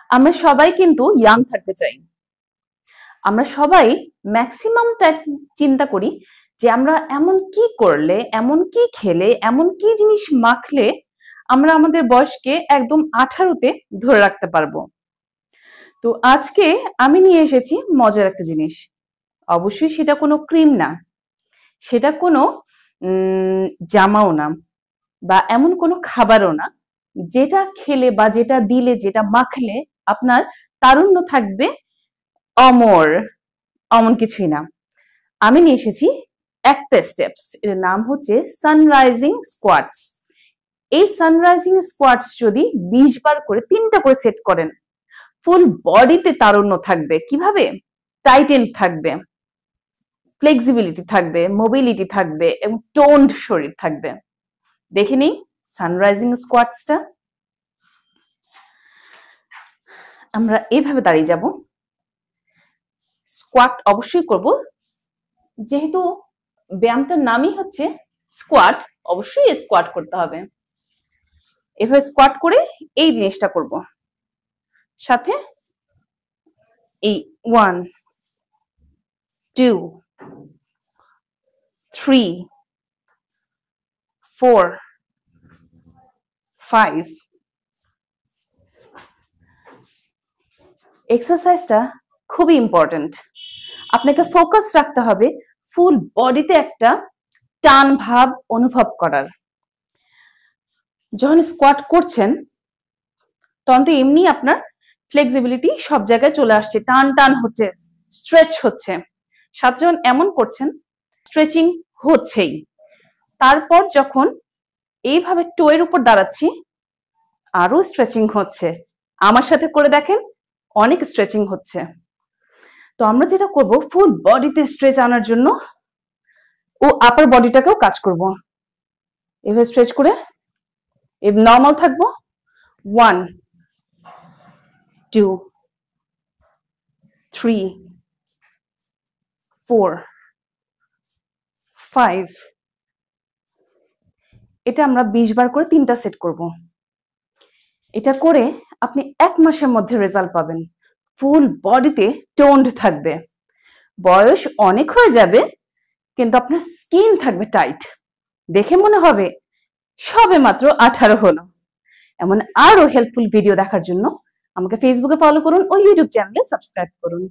আমরা সবাই কিন্তু ইয়াং থাকতে চাই। আমরা সবাই ম্যাক্সিমাম টাইম চিন্তা করি যে আমরা এমন কি করলে, এমন কি খেলে, এমন কি জিনিস মাখলে আমরা আমাদের বয়সকে একদম 18-তে ধরে রাখতে পারবো। তো আজকে আমি নিয়ে এসেছি মজার একটা জিনিস। অবশ্যই সেটা কোনো ক্রিম না, সেটা কোনো জামাও না, বা এমন কোনো খাবারও না যেটা খেলে বা যেটা দিলে, যেটা মাখলে আপনার তারুণ্য থাকবে অমর। অমন কিছুই না। আমি নিয়ে এসেছি একটা স্টেপস, এর নাম হচ্ছে সানরাইজিং স্কোয়াটস। এই সানরাইজিং স্কোয়াটস যদি 20 বার করে 3টা করে সেট করেন, ফুল বডিতে তারুণ্য থাকবে। কিভাবে? টাইটেন থাকবে, ফ্লেক্সিবিলিটি থাকবে, মোবিলিটি থাকবে এবং টোনড শরীর থাকবে। দেখে নিই সানরাইজিং স্কোয়াটসটা। আমরা এইভাবে দাঁড়িয়ে যাব। স্কোয়াট অবশ্যই করব, যেহেতু ব্যায়ামটার নামই হচ্ছে স্কোয়াট, অবশ্যই স্কোয়াট করতে হবে। এভাবে স্কোয়াট করে এই জিনিসটা করব, সাথে এই 1 2 3 4 5। এক্সারসাইজটা খুবই ইম্পর্টেন্ট। আপনাকে ফোকাস রাখতে হবে ফুল বডিতে একটা টান ভাব অনুভব করার। যখন স্কোয়াট করছেন তখন তো এমনি আপনার ফ্লেক্সিবিলিটি সব জায়গায় চলে আসছে, টান টান হচ্ছে, স্ট্রেচ হচ্ছে। সাথে যখন এমন করছেন স্ট্রেচিং হচ্ছেই। তারপর যখন এইভাবে টোয়ের উপর দাঁড়াচ্ছি আরো স্ট্রেচিং হচ্ছে। আমার সাথে করে দেখেন, অনেক স্ট্রেচিং হচ্ছে। তো আমরা যেটা করব, ফুল বডিতে স্ট্রেচ আনার জন্য ও আপার বডিটাকেও কাজ করব। এভাবে স্ট্রেচ করে নর্মাল থাকবো। 1 2 3 4 5। এটা আমরা 20 বার করে 3টা সেট করব। এটা করে আপনি 1 মাসের মধ্যে রেজাল্ট পাবেন। ফুল বডিতে টোনড থাকবে। বয়স অনেক হয়ে যাবে কিন্তু আপনার স্কিন থাকবে টাইট। দেখে মনে হবে সবে মাত্র 18 হলো। এমন আরো হেল্পফুল ভিডিও দেখার জন্য আমাকে ফেসবুকে ফলো করুন ও ইউটিউব চ্যানেলে সাবস্ক্রাইব করুন।